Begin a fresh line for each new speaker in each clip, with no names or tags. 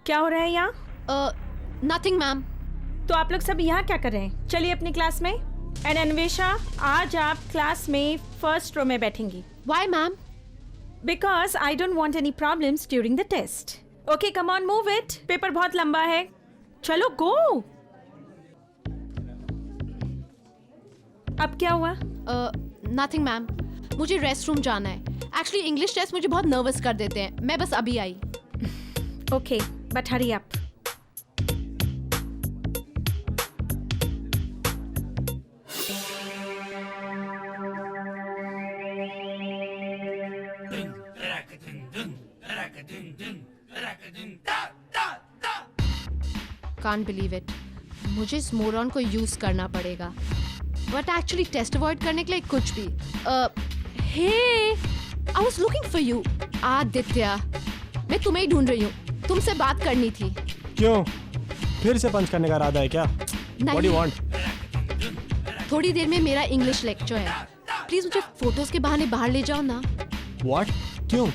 क्या हो रहा है यहाँ?
Nothing ma'am.
तो आप लोग सब यहाँ क्या कर रहे हैं? चलिए अपनी क्लास में। एंड अन्वेषा, आज आप क्लास में फर्स्ट रो में बैठेंगी।
Why ma'am?
Because I don't want any problems during the test. Okay, come on, move it. Paper बहुत लंबा है। चलो गो। अब क्या हुआ?
नथिंग मैम, मुझे रेस्ट रूम जाना है। एक्चुअली इंग्लिश टेस्ट मुझे बहुत नर्वस कर देते हैं। मैं बस अभी आई।
Okay, but hurry up.
Can't believe it. मुझे इस मोरॉन को यूज करना पड़ेगा। बट एक्चुअली टेस्ट अवॉइड करने के लिए कुछ भी। Hey, I was looking for you. Aditya, मैं तुम्हें ही ढूंढ रही हूँ। तुमसे बात करनी थी।
क्यों? फिर से पंच करने का इरादा है क्या? What do you want?
थोड़ी देर में मेरा इंग्लिश लेक्चर है। प्लीज मुझे फोटोज के बहाने बाहर ले जाओ ना।
What? क्यों?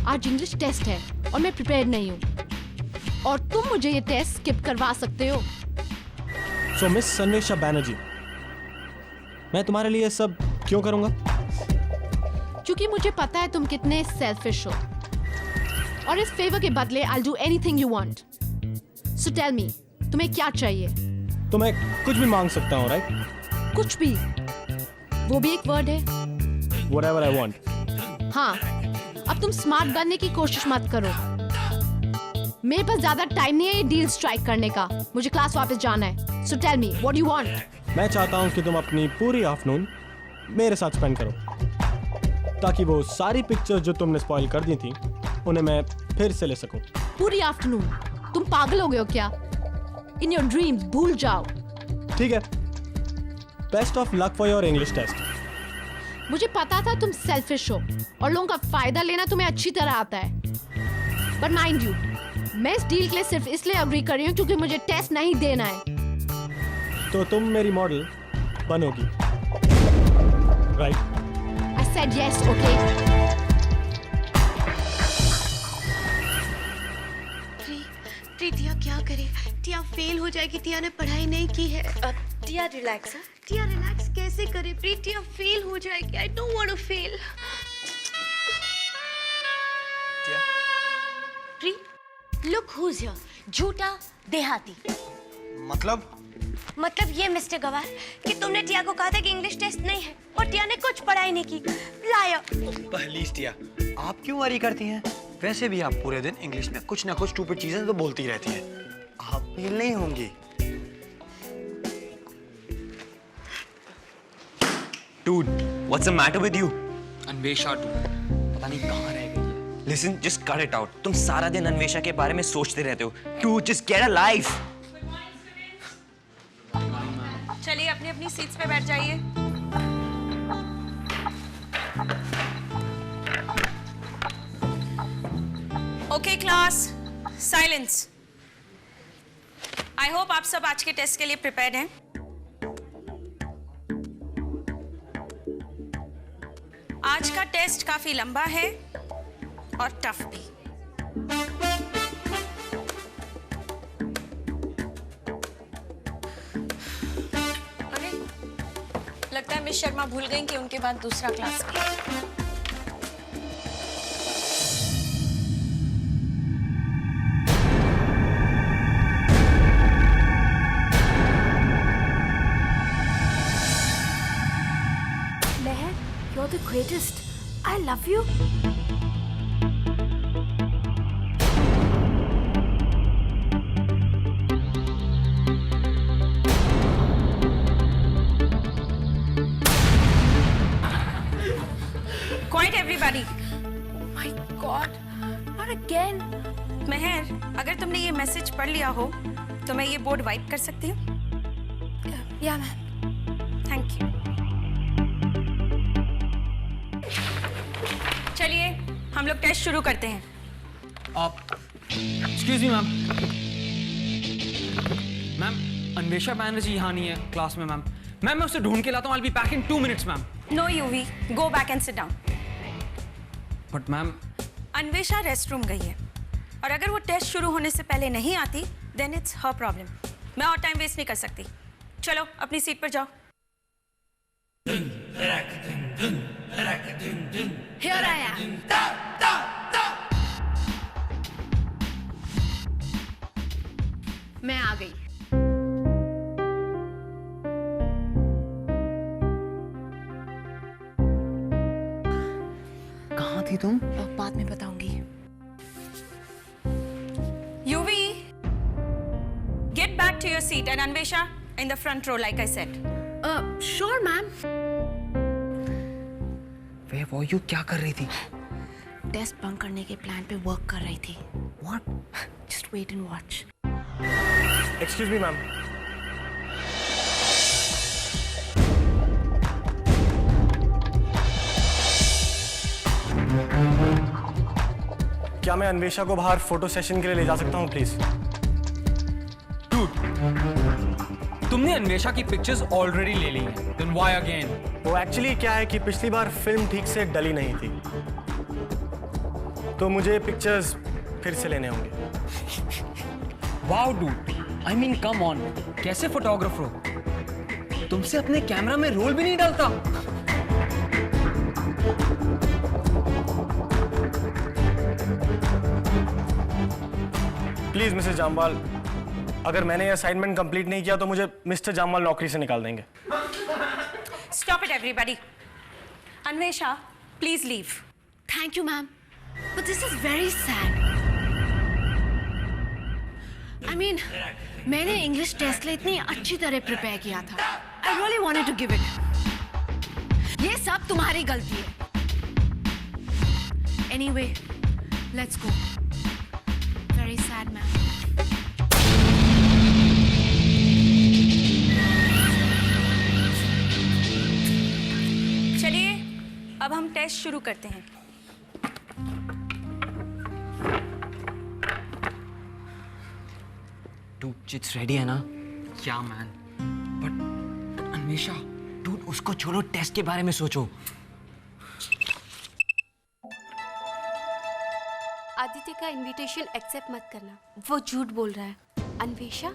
आज इंग्लिश टेस्ट है और मैं प्रिपेयर्ड नहीं हूँ। और तुम मुझे ये टेस्ट स्किप करवा सकते हो।
So मिस अन्वेषा बैनर्जी, मैं तुम्हारे लिए सब क्यों करूँगा?
क्योंकि मुझे पता है तुम कितने सेल्फिश हो। और इस फेवर के बदले I'll do anything you want. So tell me, तुम्हें क्या चाहिए?
तो मैं कुछ भी मांग सकता हूँ, राइट?
कुछ भी? वो भी एक वर्ड है।
Whatever I want.
हाँ, अब तुम स्मार्ट बनने की कोशिश मत करो। मेरे पास ज्यादा टाइम नहीं है ये डील स्ट्राइक करने का। मुझे क्लास वापस जाना है। So tell me, what do you want?
मैं चाहता हूँ कि तुम अपनी पूरी आफ्टरनून मेरे साथ स्पेंड करो, ताकि वो सारी पिक्चर्स जो तुमने स्पॉइल कर दी थी उन्हें मैं फिर से ले सकूं।
पूरी आफ्टरनून? तुम पागल हो गए हो क्या? इन योर ड्रीम्स भूल जाओ।
ठीक है, best of luck for your English test.
मुझे पता था तुम सेल्फिश हो और लोगों का फायदा लेना तुम्हें अच्छी तरह आता है। बट माइंड यू, मैं इस डील के लिए सिर्फ इसलिए अग्री कर रही हूँ क्योंकि मुझे टेस्ट नहीं देना है।
तो तुम मेरी मॉडल बनोगी, right?
I said yes, okay?
Tia क्या करे? टिया फेल हो जाएगी। टिया ने पढ़ाई नहीं की है।
टिया रिलैक्स है।
टिया रिलैक्स कैसे करे? टिया फेल हो जाएगी। I don't want to fail.
प्री, लुक हुज हियर। झूठा देहाती। मतलब ये मिस्टर गवार कि तुमने टिया को कहा था कि इंग्लिश टेस्ट नहीं है और टिया ने कुछ पढ़ाई नहीं की। लायर।
प्लीज टिया, आप क्यों वरी करती हैं? वैसे भी आप पूरे दिन इंग्लिश में कुछ ना कुछ स्टूपिड चीजें तो बोलती रहती हैं। आप फेल नहीं होंगी।
Dude, what's the matter with you?
Anvesha पता नहीं कहाँ रह गई।
Listen, just cut it out. तुम सारा दिन अन्वेषा के बारे में सोचते रहते हो। Dude, just get a life.
चलिए अपनी अपनी सीट्स पे बैठ जाइए। Okay class, silence. I hope आप सब आज के टेस्ट के लिए प्रिपेयर्ड हैं। आज का टेस्ट काफी लंबा है और टफ भी। अरे, लगता है मिस शर्मा भूल गई कि उनके बाद दूसरा क्लास भी है।
You're the greatest. I love you.
Quiet everybody.
Oh my God, not again.
मेहर, अगर तुमने ये मैसेज पढ़ लिया हो तो मैं ये बोर्ड वाइप कर सकती हूँ?
Yeah, ma'am.
Thank you. चलिए हम लोग टेस्ट शुरू करते हैं।
आप excuse me ma'am. Anvesha Banerjee यहाँ नहीं है क्लास में मैम। मैम मैं उसे ढूंढ के लाता हूँ. I'll be back in 2 minutes, ma'am.
No Yuvi, go back and sit down.
But ma'am,
Anvesha restroom गई है और अगर वो टेस्ट शुरू होने से पहले नहीं आती देन इट्स हर प्रॉब्लम. मैं और टाइम वेस्ट नहीं कर सकती. चलो अपनी सीट पर जाओ.
Here I am. मैं आ गई.
कहाँ थी तुम?
अब बाद में बताऊंगी.
UV, get back to your seat and Anvesha in the front row like I said.
Sure, ma'am.
वे वो यू क्या कर रही थी?
टेस्ट बंक करने के प्लान पे वर्क कर रही थी.
What?
Just wait and watch.
Excuse me ma'am. क्या मैं अन्वेषा को बाहर फोटो सेशन के लिए ले जा सकता हूँ प्लीज?
तुमने अन्वेषा की पिक्चर्स ऑलरेडी ले ली हैं. Then why again?
वो एक्चुअली क्या है कि पिछली बार फिल्म ठीक से डली नहीं थी, तो मुझे पिक्चर्स फिर से लेने होंगे.
Wow, dude. I mean, come on. कैसे फोटोग्राफर हो? तुमसे अपने कैमरा में रोल भी नहीं डालता.
प्लीज मिसेस जामवाल, अगर मैंने ये असाइनमेंट कंप्लीट नहीं किया तो मुझे मिस्टर जामवाल नौकरी से निकाल देंगे.
Stop it everybody. Anvesha, please leave.
Thank you, ma'am. But this is very sad. I mean, मैंने इंग्लिश टेस्ट लिए इतनी अच्छी तरह प्रिपेयर किया था. I really wanted to give it. ये सब तुम्हारी गलती है. Anyway, let's go. Very sad, ma'am.
चलिए अब हम टेस्ट शुरू करते हैं.
डूड चिट्स रेडी है ना?
क्या मैन? बट अन्वेषा.
डूड उसको छोड़ो, टेस्ट के बारे में सोचो.
आदित्य का इनविटेशन एक्सेप्ट मत करना, वो झूठ बोल रहा है. Anvesha,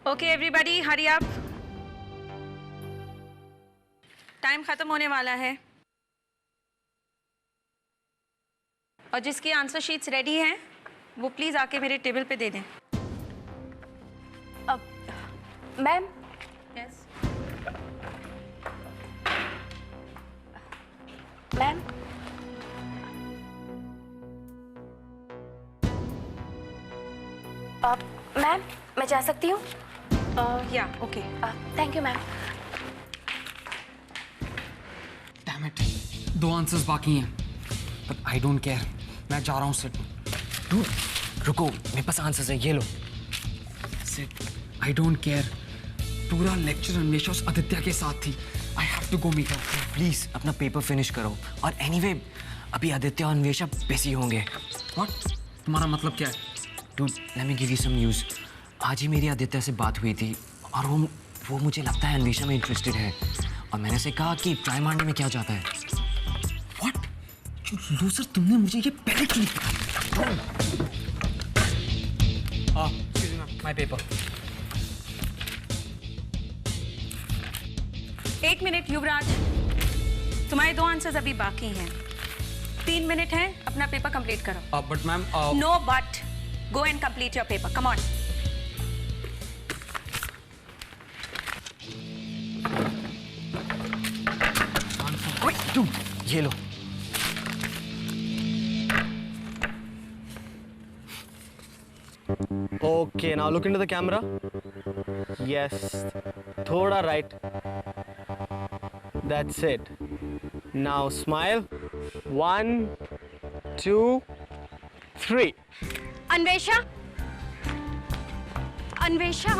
okay everybody, hurry up. Time खत्म होने वाला है और जिसकी आंसर शीट्स रेडी हैं वो प्लीज आके मेरे टेबल पे दे दें.
मैम.
यस.
मैम, मैम मैं जा सकती हूँ?
या okay.
Thank you ma'am.
Damn it. 2 answers बाकी हैं. But I don't care. मैं जा रहा हूँ सिट.
डूड रुको, मेरे पास आंसर्स है, ये लो.
सिट. I don't care. पूरा लेक्चर अन्वेषा उस आदित्य के साथ थी. I have to go meet her.
Please अपना पेपर फिनिश करो. और एनीवे अभी आदित्य और अन्वेषा बिजी होंगे.
What? तुम्हारा मतलब क्या है?
Dude let me give you some news. आज ही मेरी आदित्य से बात हुई थी और वो मुझे लगता है अन्वेषा में इंटरेस्टेड है. और मैंने उसे कहा कि ट्राई मारने में क्या जाता है.
What? लूजर, तुमने मुझे ये पहले क्यों नहीं बताया? Excuse me, ma'am. My paper.
1 minute युवराज, तुम्हारे 2 आंसर्स अभी बाकी हैं. 3 मिनट हैं, अपना पेपर कंप्लीट करो.
But ma'am.
No but, go and complete your paper. Come on.
Dude ये लो.
Okay, now look into the camera. Yes, thoda right. That's it. Now smile. 1, 2, 3.
Anvesha, Anvesha,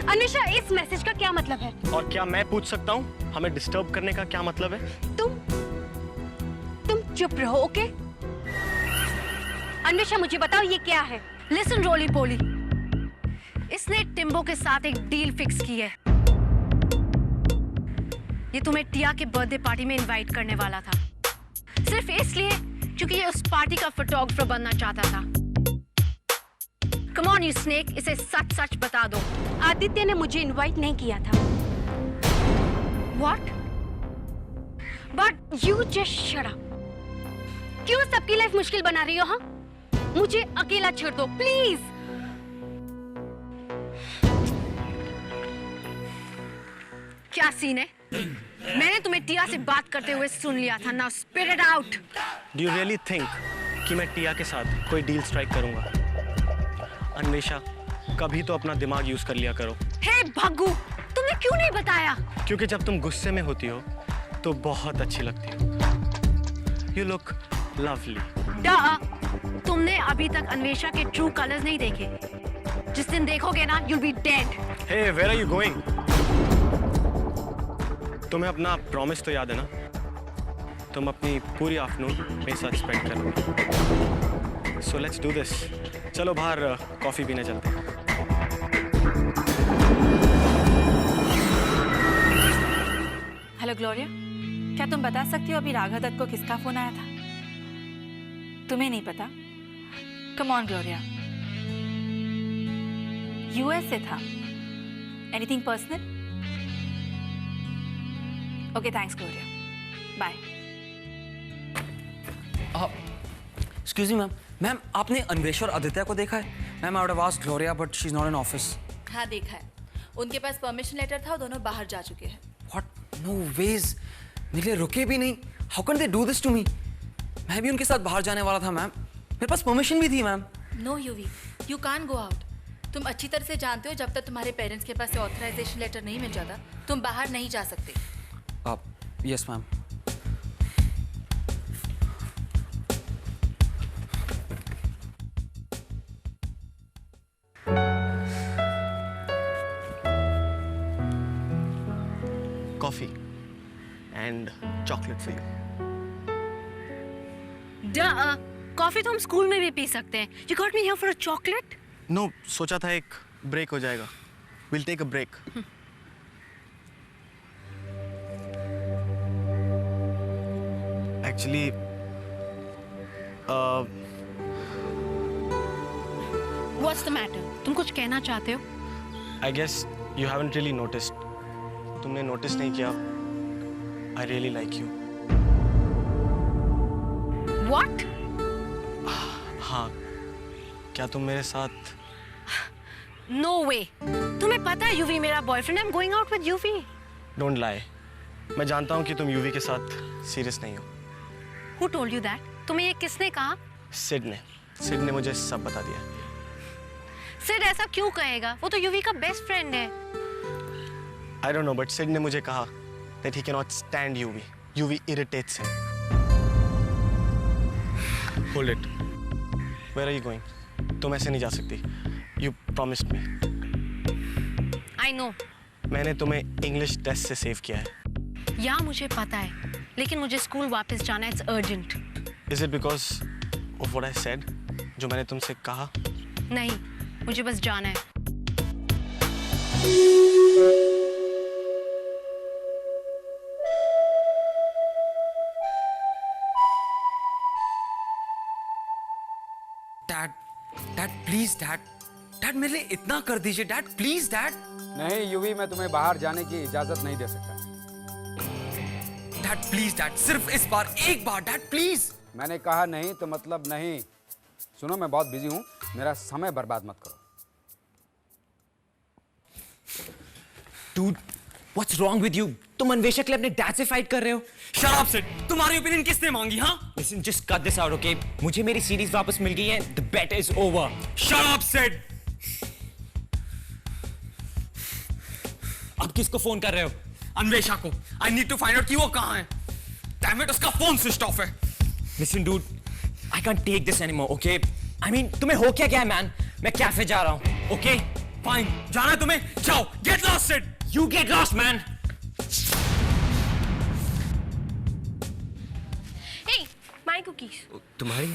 Anvesha, इस मैसेज का क्या मतलब है?
और क्या मैं पूछ सकता हूँ हमें डिस्टर्ब करने का क्या मतलब है?
तुम चुप रहो, ओके? अन्वेषा, मुझे बताओ ये क्या है?
लिसन रोली पोली, इसने टिम्बो के साथ एक डील फिक्स की है। ये तुम्हें टिया के बर्थडे पार्टी में इनवाइट करने वाला था, सिर्फ इसलिए क्योंकि ये उस पार्टी का फोटोग्राफर बनना चाहता था। कम ऑन यू स्नेक, इसे सच सच बता दो।
आदित्य ने मुझे इनवाइट नहीं किया था।
What?
But you just shut up. क्यों सबकी लाइफ मुश्किल बना रही हो? हाँ, मुझे अकेला छोड़ दो प्लीज।
क्या सीन है? मैंने तुम्हें टिया से बात करते हुए सुन लिया था। Now spit it out.
Do you really think कि मैं टिया के साथ कोई डील स्ट्राइक करूंगा? अन्वेषा, कभी तो अपना दिमाग यूज कर लिया करो।
हे भग्गू, तुमने क्यों नहीं बताया?
क्योंकि जब तुम गुस्से में होती हो तो बहुत अच्छी लगती हो। You look lovely.
तुमने अभी तक अन्वेषा के ट्रू कलर्स नहीं देखे। जिस दिन देखोगे ना, you'll be dead.
Hey, where are you going? तुम्हें अपना प्रॉमिस तो याद है ना? तुम अपनी पूरी आफ्टरनून मेरे साथ स्पेंड करो। So let's do this. चलो बाहर कॉफी पीने चलते हैं।
हेलो ग्लोरिया, क्या तुम बता सकती हो अभी राघव दत्त को किसका फोन आया था? तुम्हें नहीं पता? कम ऑन ग्लोरिया, यूएस से था। Anything personal? Okay, thanks Gloria, bye.
Excuse me ma'am, ma'am आपने अन्वेषा और आदित्य को देखा है? Ma'am I would have asked Gloria but she is not in office.
हाँ देखा है, उनके पास परमिशन लेटर था और दोनों बाहर जा चुके हैं।
व्हाट? नो वेज, मेरे लिए रुके भी नहीं। How can they do this to me? मैं भी उनके साथ बाहर जाने वाला था मैम, मेरे पास परमिशन भी थी ma'am.
No Yuvi, you can't go out. तुम अच्छी तरह से जानते हो जब तक तुम्हारे पेरेंट्स के पास ऑथराइजेशन लेटर नहीं मिल जाता तुम बाहर नहीं जा सकते।
Yes ma'am.
Coffee and chocolate for you.
Coffee तो हम स्कूल में भी पी सकते हैं। You got me here for a chocolate?
नो, सोचा था एक ब्रेक हो जाएगा। Will take a break. Actually
What's the matter? तुम कुछ कहना चाहते हो?
I guess you haven't really noticed. तुमने नोटिस नहीं किया, I really like you.
What?
हाँ, क्या तुम मेरे साथ?
No way. तुम्हें पता है यूवी मेरा बॉयफ्रेंड है। I'm going out with UV.
Don't lie. मैं जानता हूँ कि तुम यूवी के साथ सीरियस नहीं हो।
Who told you that? तुम्हें ये किसने कहा?
सिड ने मुझे सब बता दिया।
सिड ऐसा क्यों कहेगा? वो तो यूवी का बेस्ट फ्रेंड है।
I don't know, but Sid ने मुझे कहा that he cannot stand Yuvi. Yuvi irritates him. Hold it. Where are you going? तुम ऐसे नहीं जा सकती। You promised me.
I know.
मैंने तुम्हें इंग्लिश टेस्ट से सेव किया है।
या मुझे पता है, लेकिन मुझे स्कूल वापस जाना है। It's urgent.
Is it because of what I said? जो मैंने तुमसे कहा?
नहीं, मुझे बस जाना है।
डैड प्लीज डैड मेरे लिए इतना कर दीजिए डैड, प्लीज डैड।
नहीं यूवी, मैं तुम्हें बाहर जाने की इजाजत नहीं दे सकता।
डैड प्लीज डैड, सिर्फ इस बार, एक बार डैड प्लीज।
मैंने कहा नहीं तो मतलब नहीं। सुनो, मैं बहुत बिजी हूँ, मेरा समय बर्बाद मत करो।
Dude, what's wrong with you? तुम अन्वेषा के लिए अपने डैड से फाइट कर रहे हो? शट अप सिड, तुम्हारी ओपिनियन किसने मांगी? हाँ, listen, just cut this out, okay? मुझे मेरी सीरीज वापस मिल गई है। The bet is over. Shut up Sid. अब किसको फोन कर रहे हो? अन्वेषा को। I need to find out कि वो कहाँ है। डैम इट, उसका फोन स्विच ऑफ है। Listen dude, I can't take this anymore, okay? I mean, तुम्हें हो क्या है मैन? मैं कैफे जा रहा हूँ, ओके? Fine. जाना है तुम्हें? जाओ. Get lost, Sid. You get lost, man.
Hey, my cookies.
तुम्हारी?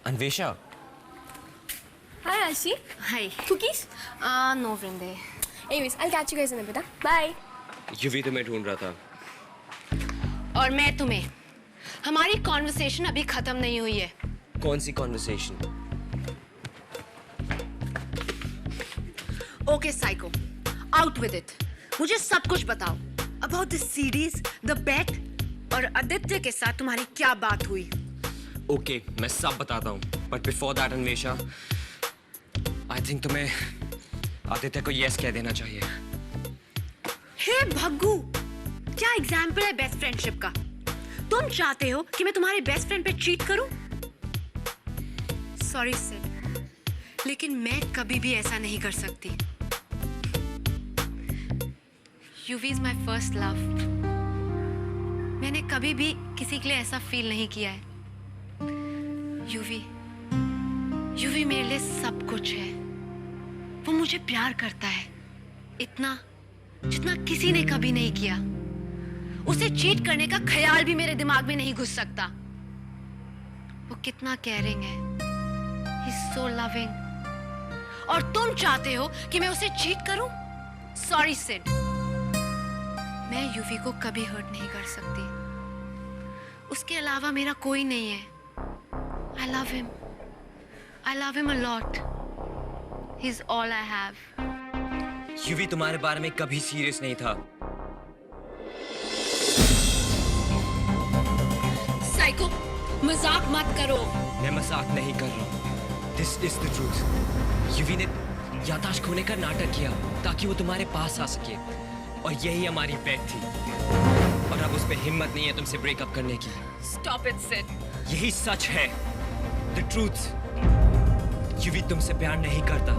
Anvesha.
Hi, Ashi.
Hi.
Cookies?
No, Vrinde.
Anyways, I'll catch you guys in a bit. Huh? Bye.
युवी तुम्हें ढूंढ रहा था.
और मैं तुम्हें. हमारी कॉन्वर्सेशन अभी खत्म नहीं हुई है.
कौन सी conversation?
Okay psycho, out with it. मुझे सब कुछ बताओ. अबाउट द सीरीज, द बेट और आदित्य के साथ तुम्हारी क्या बात हुई?
Okay, मैं सब बताता हूँ. But before that, Anvesha, I think तुम्हें आदित्य को yes कह देना चाहिए.
हे भग्गू, क्या एग्जाम्पल है बेस्ट फ्रेंडशिप का? तुम चाहते हो कि मैं तुम्हारे बेस्ट फ्रेंड पे चीट करूं? सॉरी सिड, लेकिन मैं कभी भी ऐसा नहीं कर सकती. UV is my first love. मैंने कभी भी किसी के लिए ऐसा फील नहीं किया है. यूवी मेरे लिए सब कुछ है. वो मुझे प्यार करता है, इतना जितना किसी ने कभी नहीं किया. उसे चीट करने का ख्याल भी मेरे दिमाग में नहीं घुस सकता. वो कितना केयरिंग है. He's so loving. और तुम चाहते हो कि मैं उसे चीट करूं? Sorry, Sid. मैं यूवी को कभी हर्ट नहीं कर सकती. उसके अलावा मेरा कोई नहीं है. I love him. I love him a lot. He's all I have.
युवी तुम्हारे बारे में कभी सीरियस नहीं था.
साइको, मजाक मत करो.
मैं मजाक नहीं कर रहा हूँ. This is the truth. युवी ने याददाश्त खोने का नाटक किया ताकि वो तुम्हारे पास आ सके, और यही हमारी बेट थी. और अब उस पे हिम्मत नहीं है तुमसे ब्रेकअप करने की.
Stop it, Sid.
यही सच है. The truth. युवी तुमसे प्यार नहीं करता.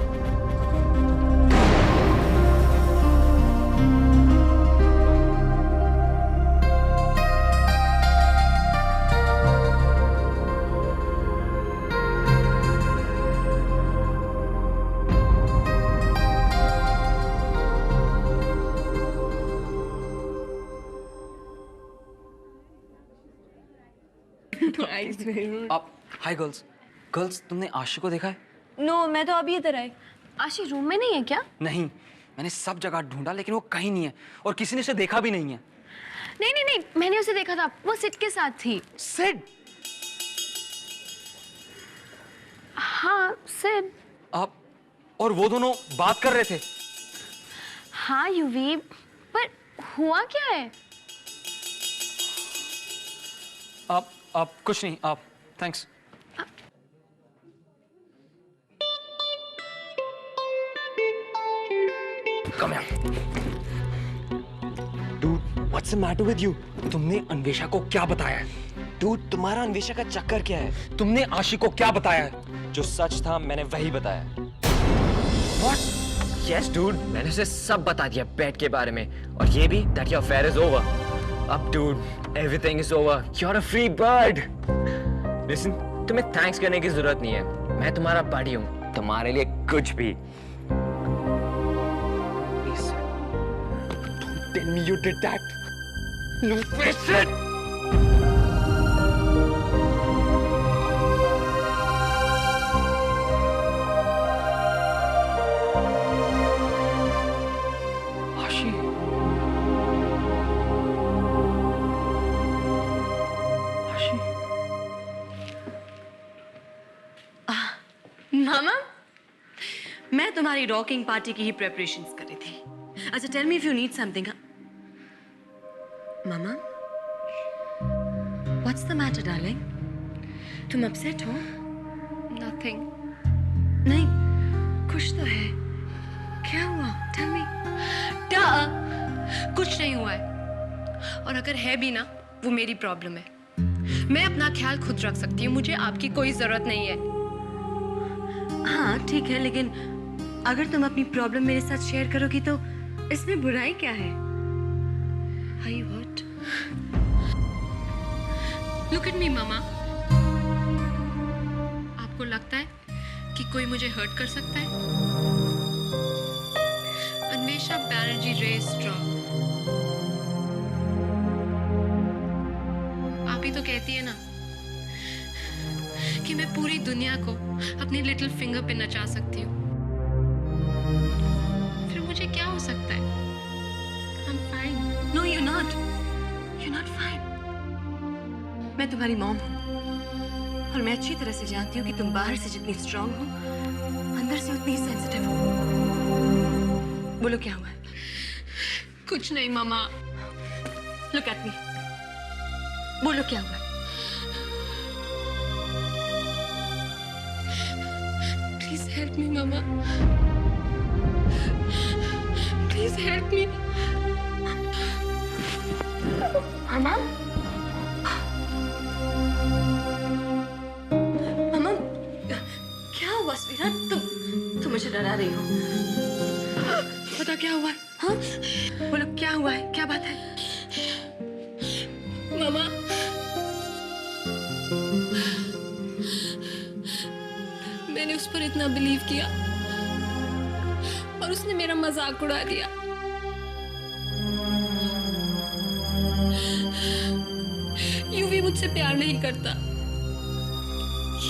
आप हाय गर्ल्स, तुमने आशी को देखा है?
नो, मैं तो अभी इधर आई. आशी रूम में नहीं है क्या?
नहीं, मैंने सब जगह ढूंढा लेकिन वो कहीं नहीं है, और किसी ने उसे देखा भी नहीं है.
नहीं, मैंने उसे देखा था. वो सिड के साथ थी.
सिड?
हाँ, सिड.
आप और वो दोनों बात कर रहे थे?
हाँ यूवी, पर हुआ क्या है?
आप कुछ नहीं. आप thanks.
Come here. Dude, what's the matter with you?
तुमने अन्वेषा को क्या बताया है?
Dude, तुम्हारा अन्वेषा का चक्कर क्या है?
तुमने आशी को क्या बताया है?
जो सच था मैंने वही बताया.
What?
Yes, dude. मैंने उसे सब बता दिया बेट के बारे में, और ये भी that your affair is over. अब dude, everything is over. You're a free bird. Listen, तुम्हें thanks करने की जरूरत नहीं है. मैं तुम्हारा buddy हूँ. तुम्हारे लिए कुछ भी.
Tell me you did that.
You fish it.
आशी.
मामा, मैं तुम्हारी रॉकिंग पार्टी की ही प्रेपरेशंस कर रही थी. अच्छा, tell me if you need something. मामा, व्हाट्स द मैटर डार्लिंग? तुम अपसेट हो?
Nothing.
नहीं, कुछ तो है. क्या हुआ? Tell me.
कुछ नहीं हुआ है, और अगर है भी ना, वो मेरी प्रॉब्लम है. मैं अपना ख्याल खुद रख सकती हूँ. मुझे आपकी कोई जरूरत नहीं है.
हाँ ठीक है, लेकिन अगर तुम अपनी प्रॉब्लम मेरे साथ शेयर करोगी तो इसमें बुराई क्या है? Are you hurt?
Look at me, मामा. आपको लगता है कि कोई मुझे हर्ट कर सकता है? Banerjee Ray Straw. आप ही तो कहती है ना कि मैं पूरी दुनिया को अपनी लिटिल फिंगर पे नचा सकती हूँ। फिर मुझे क्या हो सकता है? I'm fine.
No, you're not. You're not fine. मैं तुम्हारी मॉम हूँ और मैं अच्छी तरह से जानती हूँ कि तुम बाहर से जितनी स्ट्रांग हो, अंदर से उतनी सेंसिटिव हो। बोलो क्या हुआ है?
कुछ नहीं मामा।
Look at me. बोलो क्या हुआ है?
Please help me, Mama. Please help me.
मामा? मामा, क्या हुआ स्वीटहार्ट? तुम मुझे डरा रही हो। बता क्या हुआ है? हाँ? बोलो क्या हुआ है? क्या बात है?
मामा, मैंने उस पर इतना बिलीव किया और उसने मेरा मजाक उड़ा दिया। यूवी मुझसे प्यार नहीं करता।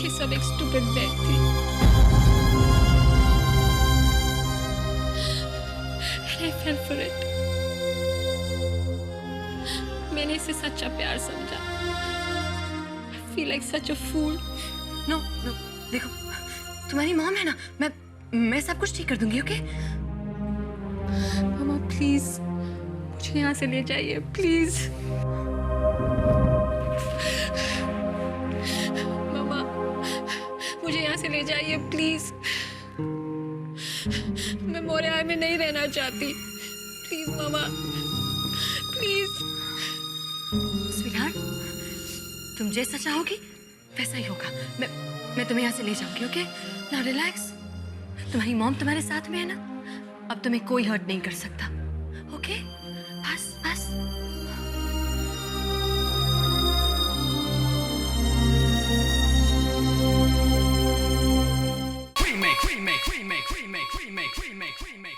ये सब एक स्टूपिड बैग थी। And I fell for it. मैंने इसे सच्चा प्यार समझा। I feel like such a fool.
No, देखो, तुम्हारी मॉम है ना, मैं सब कुछ ठीक कर दूंगी, ओके?
मामा प्लीज मुझे यहाँ से ले जाइए, प्लीज। मामा मुझे यहाँ से ले जाइए, प्लीज। मैं मोरिया में नहीं रहना चाहती। Please mama, please.
स्वीटहार्ट, तुम जैसा चाहोगी वैसा ही होगा। मैं तुम्हें यहाँ से ले जाऊंगी, ओके? Now relax. तुम्हारी मॉम तुम्हारे साथ में है ना, अब तुम्हें कोई हर्ट नहीं कर सकता, ओके? बस बस।
Remake, remake, remake, remake, remake, remake, remake.